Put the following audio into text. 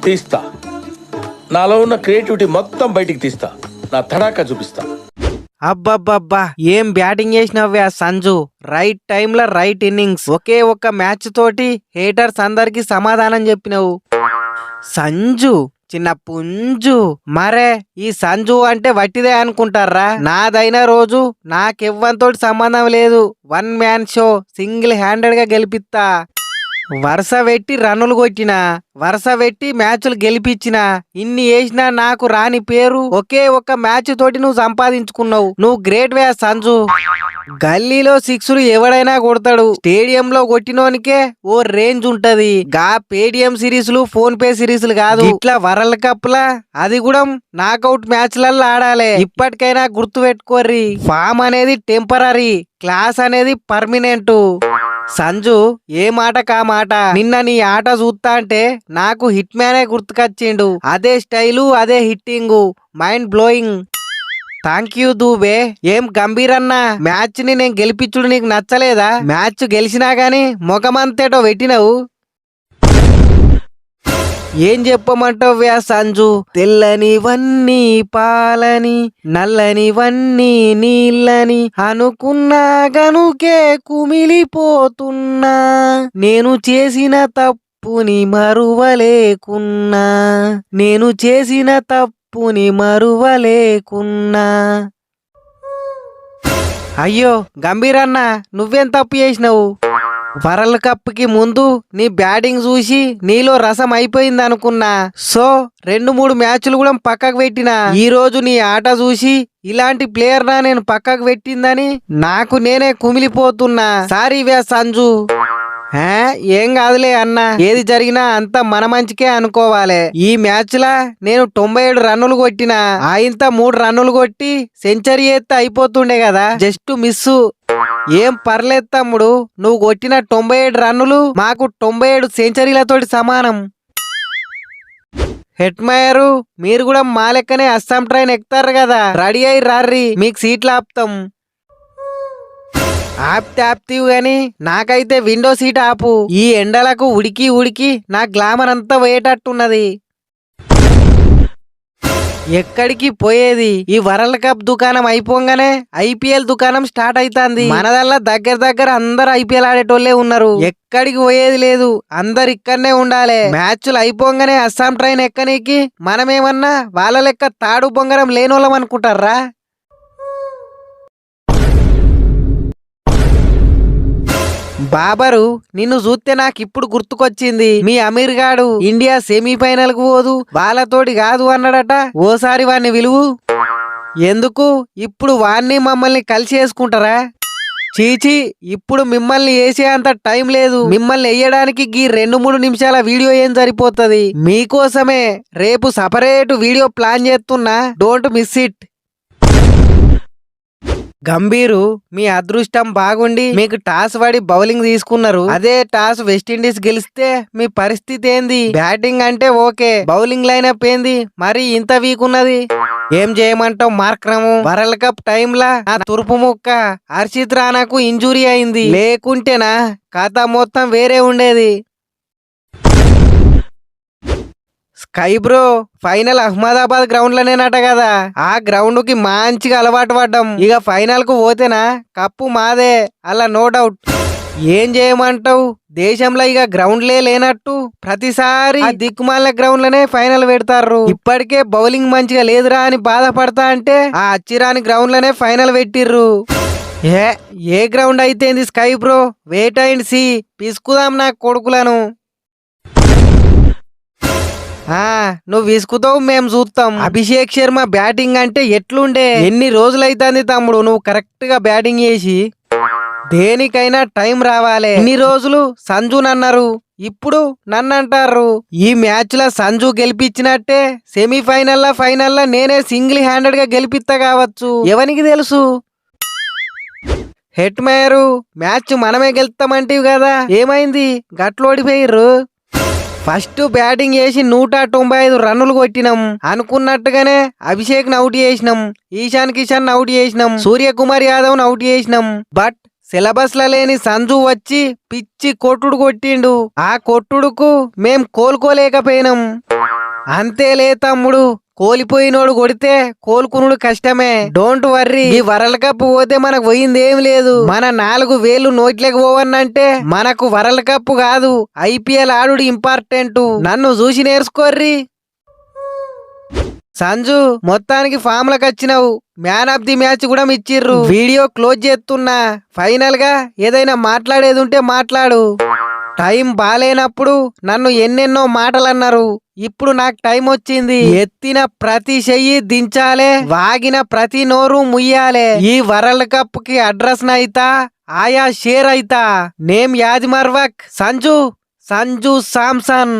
తీస్తా. నాలో ఉన్న క్రియేటివిటీ మొత్తం బయటికి తీస్తా. నా తడాకా చూపిస్తా. అబ్బబ్బబ్బా ఏం బ్యాటింగ్ చేసినవ్వా సంజు. రైట్ టైంలో రైట్ ఇన్నింగ్స్. ఒకే ఒక్క మ్యాచ్ తోటి హేటర్స్ అందరికి సమాధానం చెప్పినవు. సంజు చిన్న పుంజు. మరే ఈ సంజు అంటే వట్టిదే అనుకుంటారా? నాదైన రోజు నాకెవ్వంతోటి సంబంధం లేదు. One man show single handed గా గెలిపిస్తా. వరుస పెట్టి రన్నులు కొట్టినా, వరుస పెట్టి మ్యాచ్లు గెలిపించినా, ఇన్ని వేసినా నాకు రాని పేరు ఒకే ఒక్క మ్యాచ్ తోటి నువ్వు సంపాదించుకున్నావు. నువ్వు గ్రేట్ వే సంజు. గల్లీలో సిక్స్లు ఎవడైనా కొడతాడు, స్టేడియంలో కొట్టినోనికే ఓ రేంజ్ ఉంటది. గా పేటిఎం సిరీస్లు ఫోన్ పే సిరీస్లు కాదు, ఇట్లా వరల్డ్ కప్ లా అది కూడా నాకౌట్ మ్యాచ్లలో ఆడాలి. ఇప్పటికైనా గుర్తు పెట్టుకోర్రి, ఫామ్ అనేది టెంపరీ, క్లాస్ అనేది పర్మినెంట్. సంజు ఏ మాట కా మాట. నిన్న నీ ఆట చూస్తా అంటే నాకు హిట్ మ్యానే గుర్తుకొచ్చిండు. అదే స్టైలు, అదే hitting, mind blowing. Thank you Dubey. ఏం గంభీరన్నా, మ్యాచ్ ని నేను గెలిపించుడు నీకు నచ్చలేదా? మ్యాచ్ గెలిచినా గాని ముఖమంతేటో పెట్టినవు. ఏం చెప్పమంటావ్యా సంజు? తెల్లనివన్నీ పాలని, నల్లనివన్నీ నీళ్ళని అనుకున్నా గనుకే కుమిలిపోతున్నా. నేను చేసిన తప్పుని మరువలేకున్నా, నేను చేసిన తప్పుని మరువలేకున్నా. అయ్యో గంభీరన్న, నువ్వేం తప్పు చేసినావు? వరల్డ్ కప్ కి ముందు నీ బ్యాటింగ్ చూసి నీలో రసం అయిపోయింది అనుకున్నా. సో 2-3 మ్యాచ్లు కూడా పక్కకు పెట్టినా. ఈ రోజు నీ ఆట చూసి ఇలాంటి ప్లేయర్ నా నేను పక్కకు పెట్టిందని నాకు నేనే కుమిలిపోతున్నా. సారీ వే సంజు. ఏం కాదులే అన్న, ఏది జరిగినా అంతా మన మంచికే అనుకోవాలి. ఈ మ్యాచ్ లా నేను 97 రన్నులు కొట్టినా, ఆయంత 3 రన్నులు కొట్టి సెంచరీ ఎత్తే అయిపోతుండే కదా, జస్ట్ మిస్సు. ఏం పర్లేదు తమ్ముడు, నువ్వు కొట్టిన 97 రన్నులు మాకు 97 సెంచరీలతోటి సమానం. హెట్మయరు మీరు కూడా మా లెక్కనే అస్సాం ట్రైన్ ఎక్కుతారు కదా, రెడీ అయి రార్రి, మీకు సీట్లు ఆపుతాం. ఆప్తివి గాని నాకైతే విండో సీట్ ఆపు. ఈ ఎండలకు ఉడికి ఉడికి నా గ్లామర్ అంతా పోయేటట్టున్నది. ఎక్కడికి పోయేది? ఈ వరల్డ్ కప్ దుకాణం అయిపోగానే ఐపీఎల్ దుకాణం స్టార్ట్ అయితాంది. మనదల్లా దగ్గర అందరు ఐపీఎల్ ఆడేటోళ్లే ఉన్నారు. ఎక్కడికి పోయేది లేదు, అందరు ఇక్కడనే ఉండాలి. మ్యాచ్లు అయిపోగానే అస్సాం ట్రైన్ ఎక్కనీకి మనమేమన్నా వాళ్ళ లెక్క తాడు బొంగరం లేనోళ్ళం అనుకుంటారా? బాబరు నిన్ను చూస్తే నాకు ఇప్పుడు గుర్తుకొచ్చింది. మీ అమీర్ గాడు ఇండియా సెమీఫైనల్ కు పోదు, వాళ్ళతోటి కాదు అన్నాడట. ఓసారి వాణ్ణి విలువు. ఎందుకు? ఇప్పుడు వాణ్ణి మమ్మల్ని కలిసి వేసుకుంటారా? చీచి, ఇప్పుడు మిమ్మల్ని వేసే అంత టైం లేదు. మిమ్మల్ని వేయడానికి ఈ 2-3 నిమిషాల వీడియో ఏం సరిపోతుంది? మీకోసమే రేపు సపరేట్ వీడియో ప్లాన్ చేస్తున్నా, డోంట్ మిస్ ఇట్. గంభీరు, మీ అదృష్టం బాగుండి మీకు టాస్ పడి బౌలింగ్ తీసుకున్నారు. అదే టాస్ వెస్టిండీస్ గెలిస్తే మీ పరిస్థితి ఏంది? బ్యాటింగ్ అంటే ఓకే, బౌలింగ్ లైనప్ ఏంది మరి ఇంత వీక్ ఉన్నది? ఏం చేయమంటావు మార్క్రము? వరల్డ్ కప్ టైంలా ఆ తురుపు ముక్క హర్షిత్ రానాకు ఇంజురీ అయింది, లేకుంటేనా కథ మొత్తం వేరే ఉండేది. Sky bro, final Ahmedabad ground లోనేనట కదా. ఆ గ్రౌండ్ కి మంచిగా అలవాటు పడ్డాం. ఇక ఫైనల్ కు పోతేనా కప్పు మాదే, అలా నో డౌట్. ఏం చేయమంటావు? దేశంలో ఇక గ్రౌండ్లే లేనట్టు ప్రతిసారి ఆ దిక్కుమాల గ్రౌండ్ లోనే ఫైనల్ పెడతారు. ఇప్పటికే బౌలింగ్ మంచిగా లేదురా అని బాధపడతా అంటే ఆ అచ్చిరాని గ్రౌండ్ లోనే ఫైనల్ పెట్టిర్రు. ఏ గ్రౌండ్ అయితే sky bro, wait and see. పిసుకుదాం నా కొడుకులను. నువ్వు విసుకుతావు, మేము చూస్తాం. అభిషేక్ శర్మ బ్యాటింగ్ అంటే ఎట్లుండే? ఎన్ని రోజులైతుంది తమ్ముడు నువ్వు కరెక్ట్ గా బ్యాటింగ్ చేసి? దేనికైనా టైం రావాలి. ఇన్ని రోజులు సంజున్ అన్నారు, ఇప్పుడు నన్ను అంటారు. ఈ మ్యాచ్ లో సంజు గెలిపించినట్టే సెమీఫైనల్ ఫైనల్ నేనే సింగిల్ హ్యాండెడ్ గా గెలిపిస్తా కావచ్చు, ఎవరికి తెలుసు? హెట్ మేయరు, మ్యాచ్ మనమే గెలుస్తామంటివి కదా, ఏమైంది? గట్లోడిపోయిర్రు. ఫస్ట్ బ్యాటింగ్ చేసి 195 రన్నులు కొట్టినాం. అనుకున్నట్టుగానే అభిషేక్ ని అవుట్ చేసినాం, ఈశాన్ కిషన్ అవుట్ చేసినాం, సూర్యకుమార్ యాదవ్ ని అవుట్ చేసినాం. బట్ సిలబస్ లో లేని సంజు వచ్చి పిచ్చి కొట్టుడు కొట్టిండు. ఆ కొట్టుడుకు మేం కోలుకోలేకపోయినాం. అంతేలే తమ్ముడు, కోల్పోయినోడు కొడితే కోలుకునుడు కష్టమే. డోంట్ వర్రీ, ఈ వరల్డ్ కప్ పోతే మనకు పోయింది ఏం లేదు. మన 4 వేలు నోట్లకు పోవన్నంటే మనకు వరల్డ్ కప్ కాదు, IPL ఆడుడు ఇంపార్టెంట్. నన్ను చూసి నేర్చుకోర్రి. సంజు, మొత్తానికి ఫామ్ లకు వచ్చినావు. మ్యాన్ ఆఫ్ ది మ్యాచ్ కూడా ఇచ్చిర్రు. వీడియో క్లోజ్ చేస్తున్నా. ఫైనల్ గా ఏదైనా మాట్లాడేది ఉంటే మాట్లాడు. టైం బాలేనప్పుడు నన్ను ఎన్నెన్నో మాటలు అన్నారు. ఇప్పుడు నాకు టైం వచ్చింది. ఎత్తిన ప్రతి చెయ్యి దించాలే, వాగిన ప్రతి నోరు ముయ్యాలే. ఈ వరల్డ్ కప్ కి అడ్రస్ నైతా, ఆయా షేర్ అయితా. నేమ్ యాద్ మర్వక్, సంజు సామ్సన్.